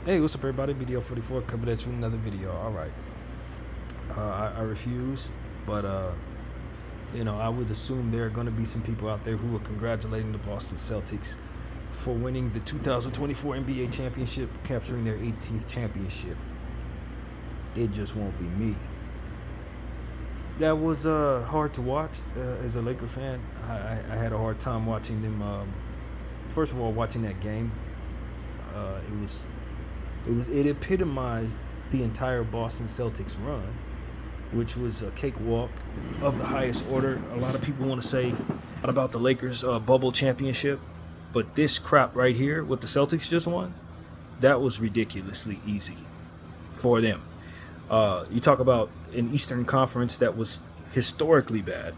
Hey, what's up, everybody? BDO44 coming at you with another video. All right. I refuse, but I would assume there are going to be some people out there who are congratulating the Boston Celtics for winning the 2024 NBA championship, capturing their 18th championship. It just won't be me. That was hard to watch as a Laker fan. I had a hard time watching them. First of all, watching that game, it epitomized the entire Boston Celtics run, which was a cakewalk of the highest order. A lot of people want to say about the Lakers bubble championship, but this crap right here, what the Celtics just won, that was ridiculously easy for them. You talk about an Eastern Conference that was historically bad,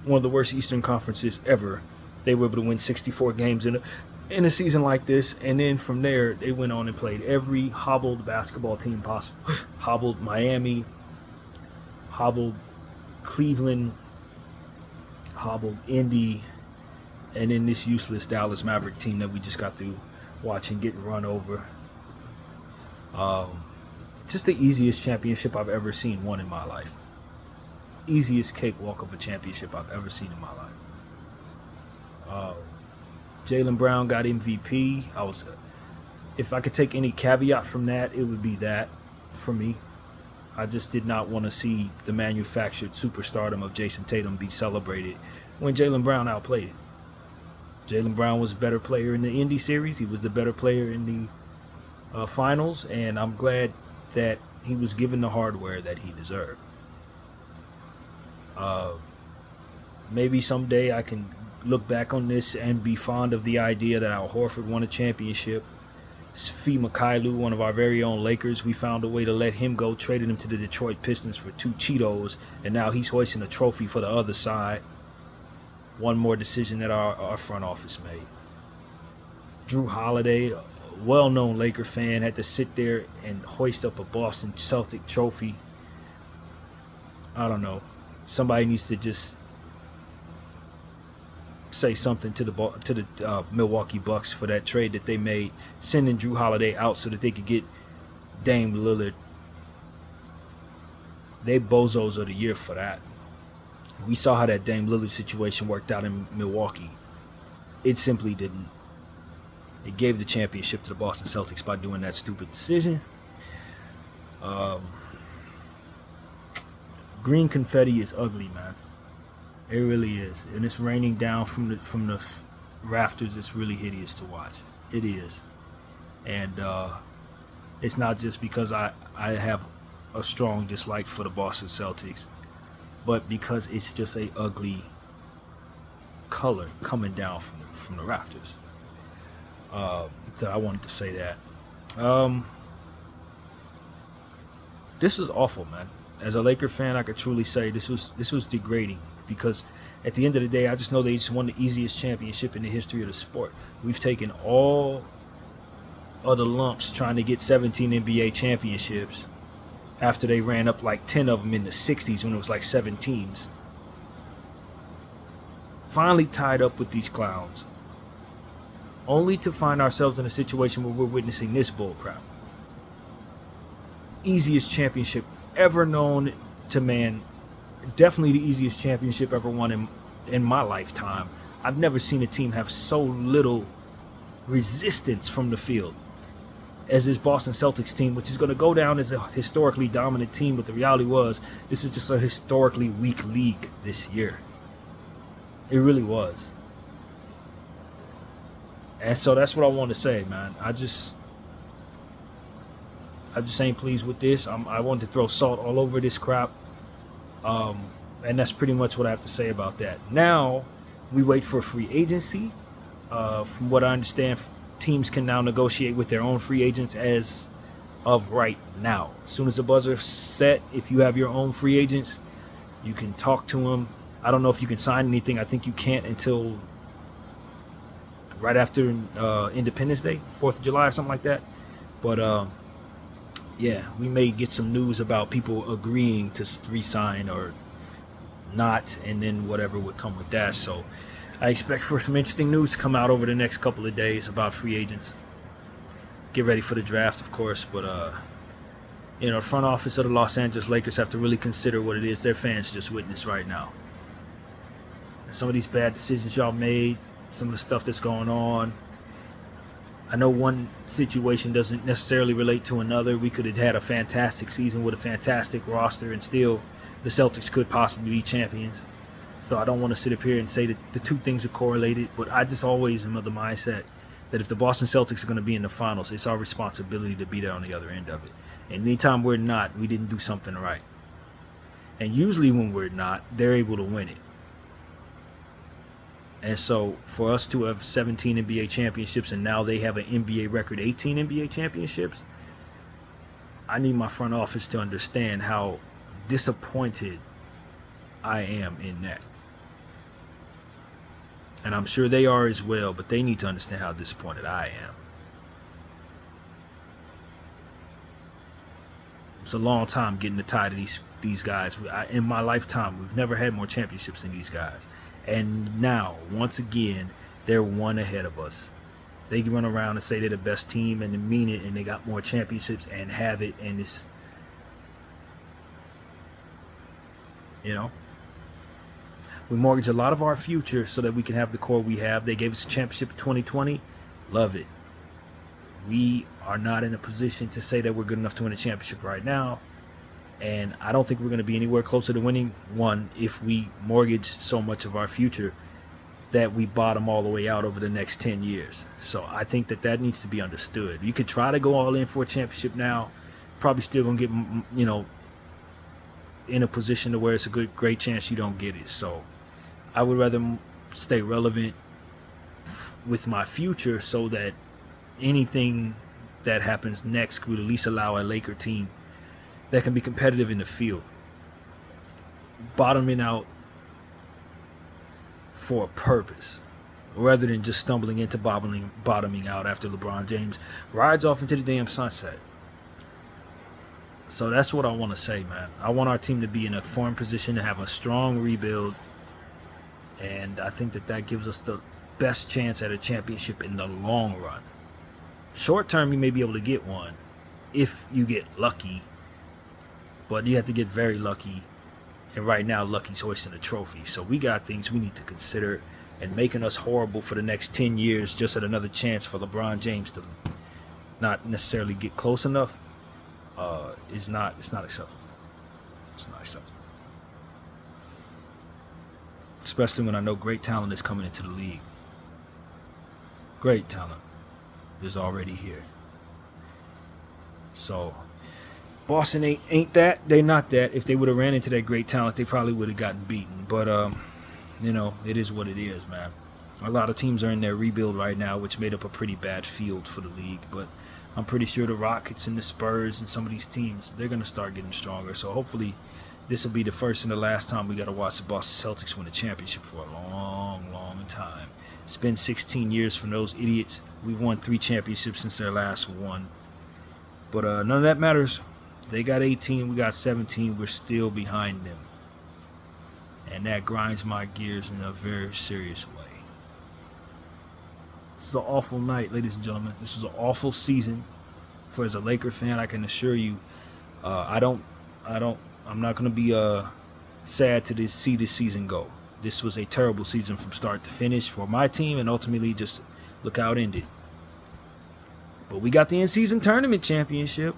one of the worst Eastern Conferences ever. They were able to win 64 games in a season like this, and then from there they went on and played every hobbled basketball team possible. Hobbled Miami, hobbled Cleveland, hobbled Indy, and then this useless Dallas Maverick team that we just got through watching get run over. Just the easiest championship I've ever seen won in my life. Easiest cakewalk of a championship I've ever seen in my life. Jaylen Brown got MVP. If I could take any caveat from that, it would be that for me. I just did not want to see the manufactured superstardom of Jason Tatum be celebrated when Jaylen Brown outplayed it. Jaylen Brown was a better player in the Indy series. He was the better player in the finals, and I'm glad that he was given the hardware that he deserved. Maybe someday I can look back on this and be fond of the idea that Al Horford won a championship. Svi Mykhailiuk, one of our very own Lakers, we found a way to let him go, traded him to the Detroit Pistons for 2 Cheetos, and now he's hoisting a trophy for the other side. One more decision that our front office made. Drew Holiday, a well-known Laker fan, had to sit there and hoist up a Boston Celtic trophy. I don't know. Somebody needs to just say something to the Milwaukee Bucks for that trade that they made, sending Drew Holiday out so that they could get Dame Lillard. They bozos of the year for that. We saw how that Dame Lillard situation worked out in Milwaukee. It simply didn't. It gave the championship to the Boston Celtics by doing that stupid decision. Green confetti is ugly, man. It really is, and it's raining down from the rafters. It's really hideous to watch. It is, and it's not just because I have a strong dislike for the Boston Celtics, but because it's just a ugly color coming down from the rafters. So I wanted to say that. This was awful, man. As a Laker fan, I could truly say this was degrading. Because at the end of the day, I just know they just won the easiest championship in the history of the sport. We've taken all of the lumps trying to get 17 NBA championships after they ran up like 10 of them in the 60s when it was like 7 teams. Finally tied up with these clowns, only to find ourselves in a situation where we're witnessing this bullcrap. Easiest championship ever known to man. Definitely the easiest championship ever won in my lifetime. I've never seen a team have so little resistance from the field as this Boston Celtics team, which is going to go down as a historically dominant team, but the reality was this was just a historically weak league this year. It really was. And so that's what I want to say, man. I just ain't pleased with this. I wanted to throw salt all over this crap. And that's pretty much what I have to say about that. Now, we wait for free agency. From what I understand, teams can now negotiate with their own free agents as of right now. As soon as the buzzer's set, if you have your own free agents, you can talk to them. I don't know if you can sign anything. I think you can't until right after Independence Day, 4th of July or something like that. But yeah, we may get some news about people agreeing to re-sign or not, and then whatever would come with that. So I expect for some interesting news to come out over the next couple of days about free agents. get ready for the draft, of course. But the front office of the Los Angeles Lakers have to really consider what it is their fans just witnessed right now. Some of these bad decisions y'all made, some of the stuff that's going on. I know one situation doesn't necessarily relate to another. We could have had a fantastic season with a fantastic roster, and still the Celtics could possibly be champions. So I don't want to sit up here and say that the two things are correlated, but I just always am of the mindset that if the Boston Celtics are going to be in the finals, it's our responsibility to be there on the other end of it. And anytime we're not, we didn't do something right. And usually when we're not, they're able to win it. And so for us to have 17 NBA championships and now they have an NBA record 18 NBA championships, I need my front office to understand how disappointed I am in that. And I'm sure they are as well, but they need to understand how disappointed I am. It's a long time getting tired of these guys. In my lifetime, we've never had more championships than these guys. And now, once again, they're one ahead of us. They can run around and say they're the best team and they mean it, and they got more championships and have it, and it's, we mortgage a lot of our future so that we can have the core we have. They gave us a championship in 2020. Love it. We are not in a position to say that we're good enough to win a championship right now. And I don't think we're going to be anywhere closer to winning one if we mortgage so much of our future that we bottom all the way out over the next 10 years. So I think that needs to be understood. You could try to go all in for a championship now. Probably still going to get, in a position to where it's a great chance you don't get it. So I would rather stay relevant with my future so that anything that happens next would at least allow a Laker team that can be competitive in the field. Bottoming out for a purpose, rather than just stumbling into bottoming out after LeBron James rides off into the damn sunset. So that's what I want to say, man. I want our team to be in a form position to have a strong rebuild, and I think that gives us the best chance at a championship in the long run. Short term, you may be able to get one if you get lucky, but you have to get very lucky. And right now, lucky's hoisting a trophy. So we got things we need to consider, and making us horrible for the next 10 years just at another chance for LeBron James to not necessarily get close enough it's not acceptable. It's not acceptable. Especially when I know great talent is coming into the league. Great talent is already here. So Boston ain't that. They're not that. If they would have ran into that great talent, they probably would have gotten beaten. But it is what it is, man. A lot of teams are in their rebuild right now, which made up a pretty bad field for the league. But I'm pretty sure the Rockets and the Spurs and some of these teams, they're going to start getting stronger. So hopefully this will be the first and the last time we got to watch the Boston Celtics win a championship for a long, long time. It's been 16 years from those idiots. We've won 3 championships since their last one. But none of that matters. They got 18, we got 17. We're still behind them. And that grinds my gears in a very serious way. This is an awful night, ladies and gentlemen. This was an awful season. As a Laker fan, I can assure you, I'm not going to be sad to see this season go. This was a terrible season from start to finish for my team, and ultimately just look how it ended. But we got the in-season tournament championship.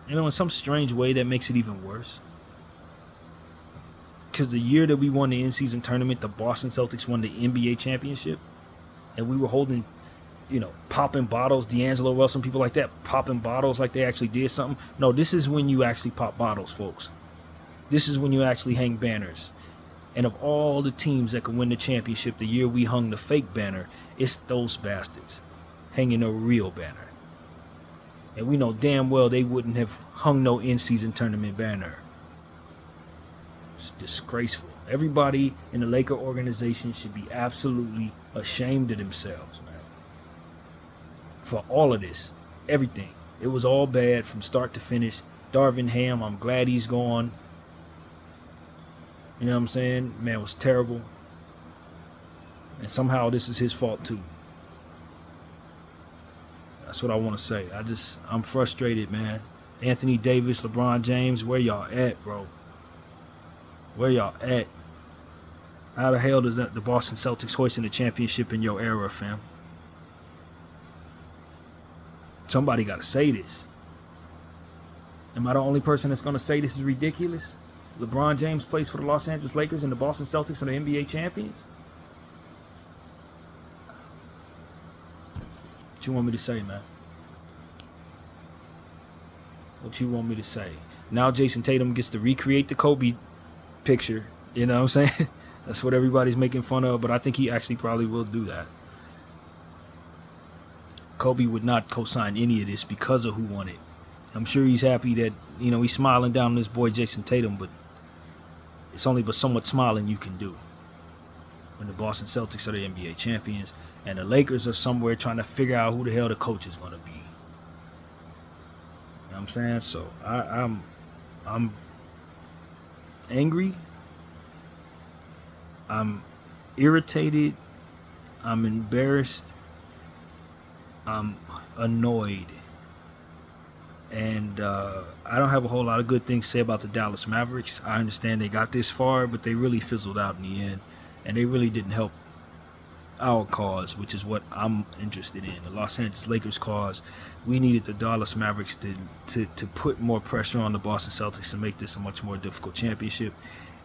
In some strange way, that makes it even worse. Because the year that we won the in-season tournament, the Boston Celtics won the NBA championship, and we were holding, popping bottles, D'Angelo Russell, people like that, popping bottles like they actually did something. No, this is when you actually pop bottles, folks. This is when you actually hang banners. And of all the teams that could win the championship the year we hung the fake banner, it's those bastards hanging a real banner. And we know damn well they wouldn't have hung no in-season tournament banner. It's disgraceful. Everybody in the Laker organization should be absolutely ashamed of themselves, man. For all of this. Everything. It was all bad from start to finish. Darvin Ham, I'm glad he's gone. You know what I'm saying? Man, it was terrible. And somehow this is his fault too. That's what I want to say. I'm frustrated, man. Anthony Davis, LeBron James, where y'all at, bro? Where y'all at? How the hell does the Boston Celtics hoisting the championship in your era, fam? Somebody got to say this. Am I the only person that's going to say this is ridiculous? LeBron James plays for the Los Angeles Lakers and the Boston Celtics are the NBA champions? What you want me to say, man? What you want me to say? Now Jason Tatum gets to recreate the Kobe picture. You know what I'm saying? That's what everybody's making fun of, but I think he actually probably will do that. Kobe would not co-sign any of this because of who won it. I'm sure he's happy that, he's smiling down on his boy Jason Tatum, but it's only but so much smiling you can do when the Boston Celtics are the NBA champions and the Lakers are somewhere trying to figure out who the hell the coach is going to be. You know what I'm saying? So I'm angry. I'm irritated. I'm embarrassed. I'm annoyed. And I don't have a whole lot of good things to say about the Dallas Mavericks. I understand they got this far, but they really fizzled out in the end. And they really didn't help our cause, which is what I'm interested in. The Los Angeles Lakers cause. We needed the Dallas Mavericks to put more pressure on the Boston Celtics to make this a much more difficult championship.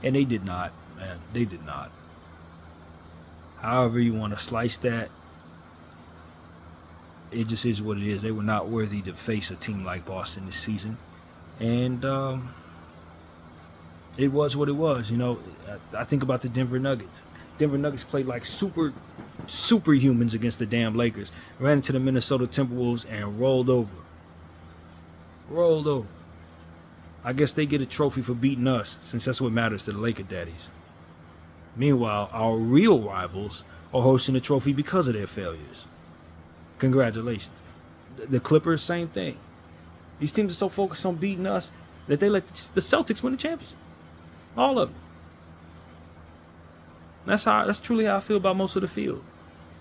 And they did not, man. They did not. However you want to slice that, it just is what it is. They were not worthy to face a team like Boston this season. And it was what it was. I think about the Denver Nuggets. Denver Nuggets played like superhumans against the damn Lakers. Ran into the Minnesota Timberwolves and rolled over. I guess they get a trophy for beating us, since that's what matters to the Laker daddies. Meanwhile, our real rivals are hosting the trophy because of their failures. Congratulations. The Clippers, same thing. These teams are so focused on beating us that they let the Celtics win the championship. All of them. That's truly how I feel about most of the field.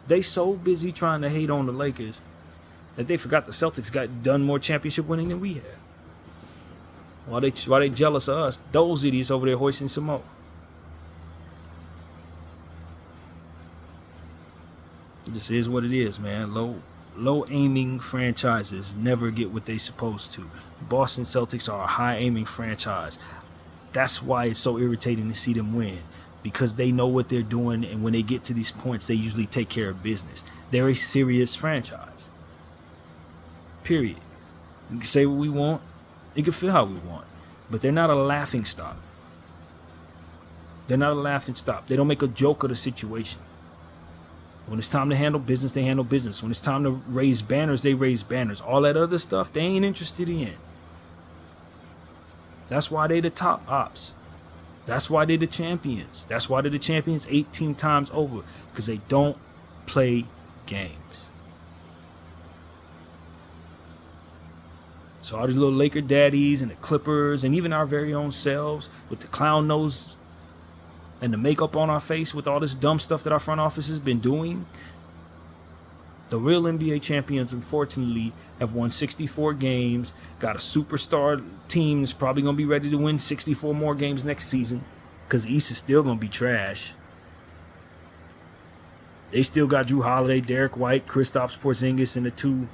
They so busy trying to hate on the Lakers that they forgot the Celtics got done more championship winning than we have. While they jealous of us, those idiots over there hoisting some more. This is what it is, man. Low aiming franchises never get what they supposed to. Boston Celtics are a high aiming franchise. That's why it's so irritating to see them win, because they know what they're doing, and when they get to these points, they usually take care of business. They're a serious franchise. Period. We can say what we want. You can feel how we want, but they're not a laughing stock. They don't make a joke of the situation. When it's time to handle business, they handle business. When it's time to raise banners, they raise banners. All that other stuff, they ain't interested in. That's why they the top ops. That's why they the champions. That's why they're the champions 18 times over. Because they don't play games. So all these little Laker daddies and the Clippers and even our very own selves with the clown nose and the makeup on our face with all this dumb stuff that our front office has been doing. The real NBA champions, unfortunately, have won 64 games, got a superstar team that's probably going to be ready to win 64 more games next season because the East is still going to be trash. They still got Drew Holiday, Derek White, Kristaps Porzingis, and the two,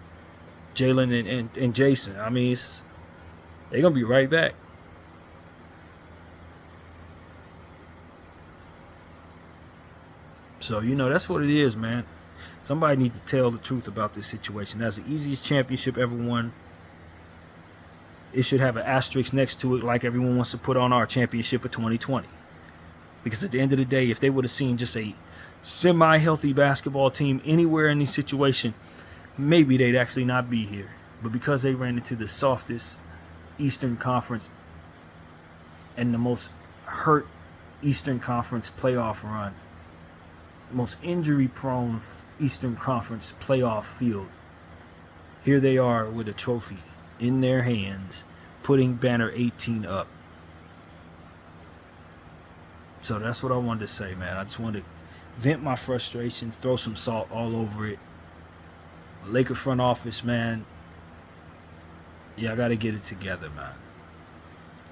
Jalen and Jason. I mean, they're going to be right back. So, that's what it is, man. Somebody needs to tell the truth about this situation. That's the easiest championship ever won. It should have an asterisk next to it like everyone wants to put on our championship of 2020. Because at the end of the day, if they would have seen just a semi-healthy basketball team anywhere in this situation, maybe they'd actually not be here. But because they ran into the softest Eastern Conference and the most hurt Eastern Conference playoff run, most injury-prone Eastern Conference playoff field, here they are with a trophy in their hands, putting banner 18 up. So that's what I wanted to say, man. I just wanted to vent my frustration, throw some salt all over it, Laker front office, man, y'all got to get it together, man.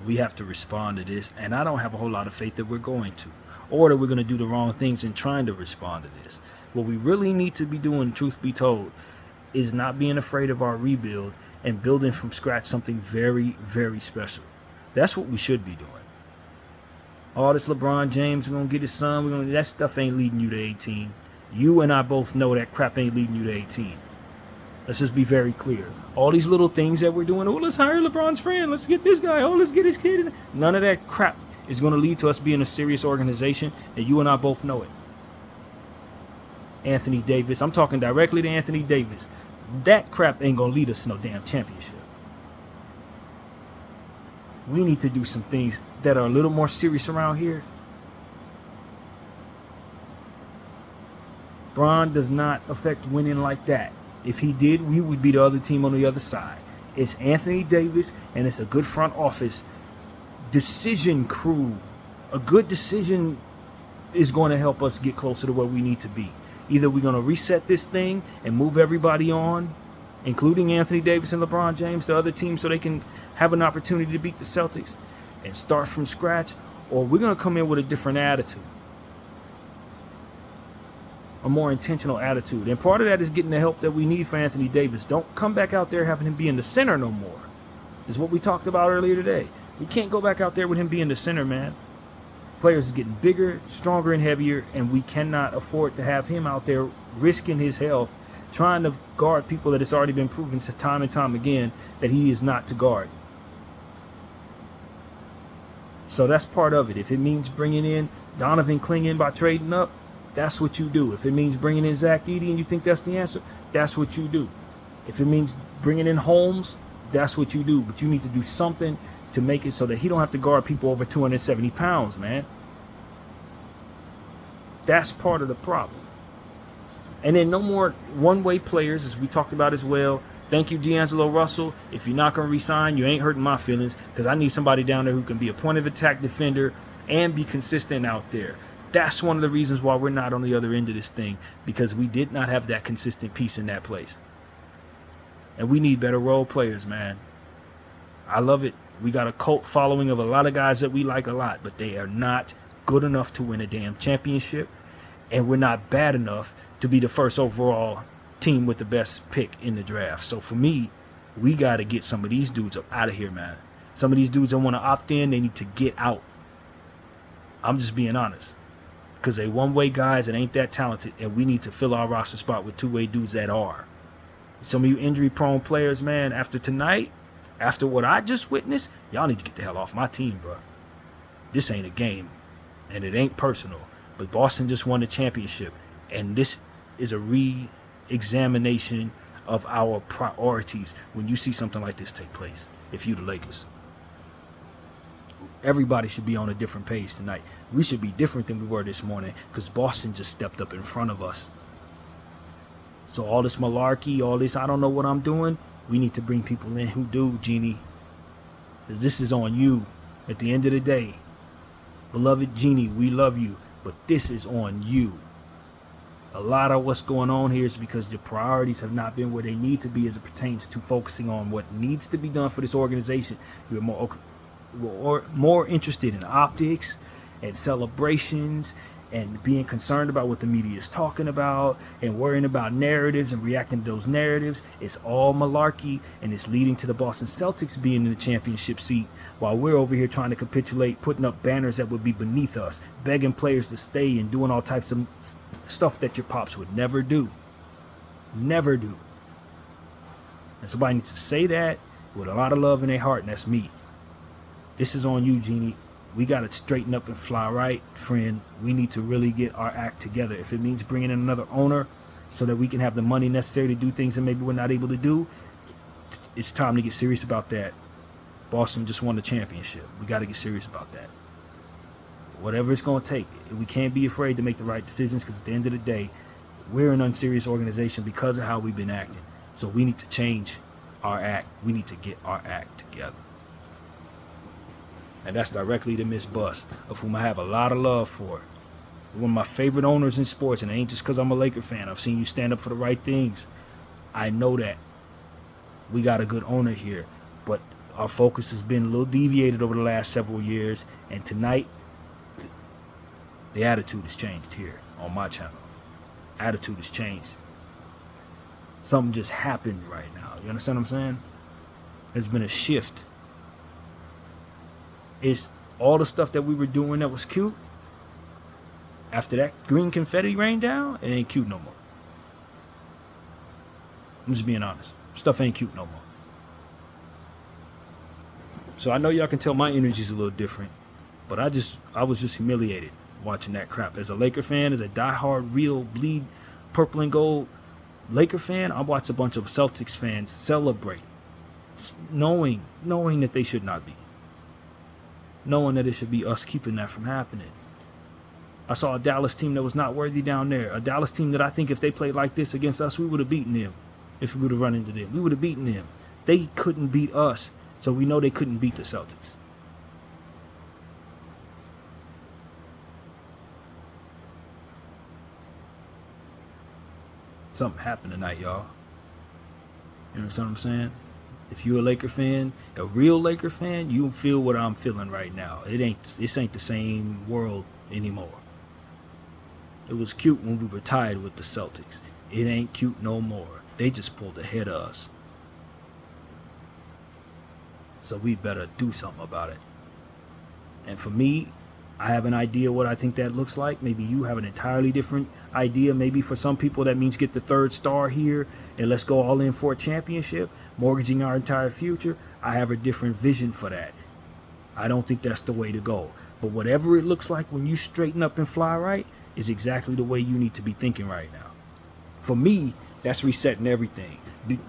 We have to respond to this, and I don't have a whole lot of faith that we're going to, or that we're going to do the wrong things in trying to respond to this. What we really need to be doing, truth be told, is not being afraid of our rebuild and building from scratch something very, very special. That's what we should be doing. All this LeBron James, we're going to get his son, that stuff ain't leading you to 18. You and I both know that crap ain't leading you to 18. Let's just be very clear. All these little things that we're doing, oh, let's hire LeBron's friend, let's get this guy, oh, let's get his kid. None of that crap is going to lead to us being a serious organization, and you and I both know it. Anthony Davis, I'm talking directly to Anthony Davis. That crap ain't going to lead us to no damn championship. We need to do some things that are a little more serious around here. Bron does not affect winning like that. If he did, we would be the other team on the other side. It's Anthony Davis, and it's a good front office decision crew. A good decision is going to help us get closer to where we need to be. Either we're going to reset this thing and move everybody on, including Anthony Davis and LeBron James, the other team, so they can have an opportunity to beat the Celtics and start from scratch, or we're going to come in with a different attitude. A more intentional attitude. And part of that is getting the help that we need for Anthony Davis. Don't come back out there having him be in the center no more. Is what we talked about earlier today. We can't go back out there with him being the center, man. Players is getting bigger, stronger, and heavier, and we cannot afford to have him out there risking his health, trying to guard people that it's already been proven time and time again that he is not to guard. So that's part of it. If it means bringing in Donovan Clingan by trading up, that's what you do. If it means bringing in Zach Edey and you think that's the answer, that's what you do. If it means bringing in Holmes, that's what you do. But you need to do something to make it so that he don't have to guard people over 270 pounds, man. That's part of the problem. And then no more one-way players, as we talked about as well. Thank you, D'Angelo Russell. If you're not going to resign, you ain't hurting my feelings, because I need somebody down there who can be a point of attack defender and be consistent out there. That's one of the reasons why we're not on the other end of this thing, because we did not have that consistent piece in that place. And we need better role players, man. I love it. We got a cult following of a lot of guys that we like a lot, but they are not good enough to win a damn championship. And we're not bad enough to be the first overall team with the best pick in the draft. So for me, we got to get some of these dudes up out of here, man. Some of these dudes that want to opt in, they need to get out. I'm just being honest. Because they one-way guys that ain't that talented, and we need to fill our roster spot with two-way dudes that are. Some of you injury-prone players, man, after tonight, after what I just witnessed, y'all need to get the hell off my team, bro. This ain't a game, and it ain't personal. But Boston just won the championship, and this is a re-examination of our priorities when you see something like this take place, if you the Lakers. Everybody should be on a different page tonight. We should be different than we were this morning, because Boston just stepped up in front of us. So all this malarkey, all this I don't know what I'm doing, we need to bring people in who do, Jeannie. Because this is on you at the end of the day. Beloved Jeannie, we love you, but this is on you. A lot of what's going on here is because your priorities have not been where they need to be as it pertains to focusing on what needs to be done for this organization. You're more interested in optics and celebrations and being concerned about what the media is talking about and worrying about narratives and reacting to those narratives. It's all malarkey, and it's leading to the Boston Celtics being in the championship seat while we're over here trying to capitulate, putting up banners that would be beneath us, begging players to stay and doing all types of stuff that your pops would never do. Never do. And somebody needs to say that with a lot of love in their heart, and that's me. This is on you, Jeannie. We got to straighten up and fly right, friend. We need to really get our act together. If it means bringing in another owner so that we can have the money necessary to do things that maybe we're not able to do, it's time to get serious about that. Boston just won the championship. We got to get serious about that. Whatever it's going to take. We can't be afraid to make the right decisions, because at the end of the day, we're an unserious organization because of how we've been acting. So we need to change our act. We need to get our act together. And that's directly to Miss Buss, of whom I have a lot of love for. One of my favorite owners in sports, and it ain't just because I'm a Laker fan. I've seen you stand up for the right things. I know that we got a good owner here, but our focus has been a little deviated over the last several years, and tonight the attitude has changed here on my channel. Attitude has changed. Something just happened right now. You understand what I'm saying? There's been a shift. It's all the stuff that we were doing that was cute. After that green confetti rained down, it ain't cute no more. I'm just being honest. Stuff ain't cute no more. So I know y'all can tell my energy's a little different, but I was just humiliated watching that crap. As a Laker fan, as a diehard, real bleed purple and gold Laker fan, I watch a bunch of Celtics fans celebrate, knowing that they should not be. Knowing that it should be us keeping that from happening. I saw a Dallas team that was not worthy down there. A Dallas team that I think if they played like this against us, we would have beaten them. If we would have run into them, we would have beaten them. They couldn't beat us, so we know they couldn't beat the Celtics. Something happened tonight, y'all. You know what I'm saying? If you're a Laker fan, a real Laker fan, you feel what I'm feeling right now. This ain't the same world anymore. It was cute when we were tied with the Celtics. It ain't cute no more. They just pulled ahead of us. So we better do something about it. And for me, I have an idea what I think that looks like. Maybe you have an entirely different idea. Maybe for some people that means get the third star here and let's go all in for a championship, mortgaging our entire future. I have a different vision for that. I don't think that's the way to go. But whatever it looks like when you straighten up and fly right is exactly the way you need to be thinking right now. For me, that's resetting everything.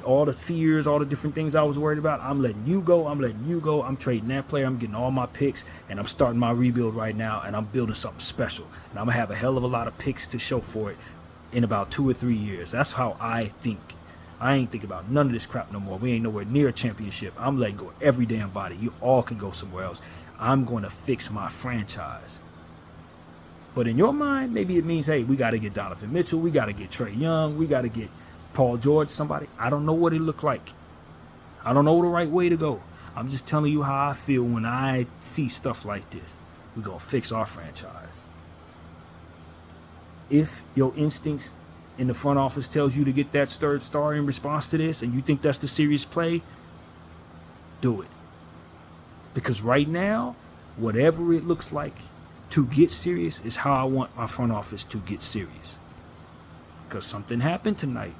All the fears, all the different things I was worried about, I'm letting you go. I'm trading that player. I'm getting all my picks, and I'm starting my rebuild right now, and I'm building something special. And I'm going to have a hell of a lot of picks to show for it in about 2 or 3 years. That's how I think. I ain't thinking about none of this crap no more. We ain't nowhere near a championship. I'm letting go of every damn body. You all can go somewhere else. I'm going to fix my franchise. But in your mind, maybe it means, hey, we got to get Donovan Mitchell. We got to get Trae Young. We got to get Paul George, somebody. I don't know what it looked like. I don't know the right way to go. I'm just telling you how I feel when I see stuff like this. We're going to fix our franchise. If your instincts in the front office tells you to get that third star in response to this and you think that's the serious play, do it. Because right now, whatever it looks like to get serious is how I want my front office to get serious. Because something happened tonight.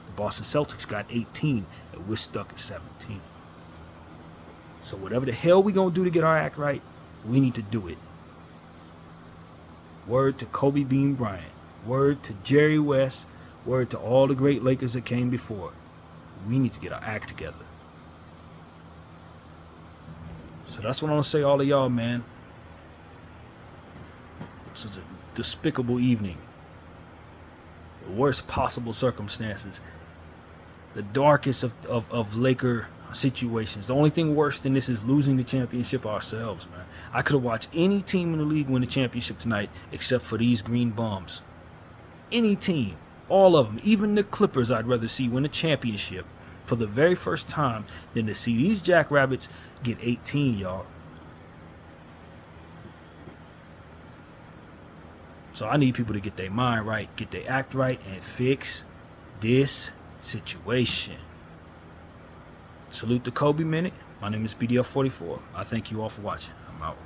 The Boston Celtics got 18 and we're stuck at 17. So whatever the hell we gonna do to get our act right, we need to do it. Word to Kobe Bean Bryant. Word to Jerry West. Word to all the great Lakers that came before. We need to get our act together. So that's what I'm gonna say, all of y'all, man. This was a despicable evening. The worst possible circumstances. The darkest of Laker situations. The only thing worse than this is losing the championship ourselves, man. I could have watched any team in the league win the championship tonight except for these green bums. Any team. All of them. Even the Clippers I'd rather see win a championship for the very first time than to see these jackrabbits get 18, y'all. So I need people to get their mind right, get their act right, and fix this situation. Salute the Kobe Minute. My name is BDF44. I thank you all for watching. I'm out.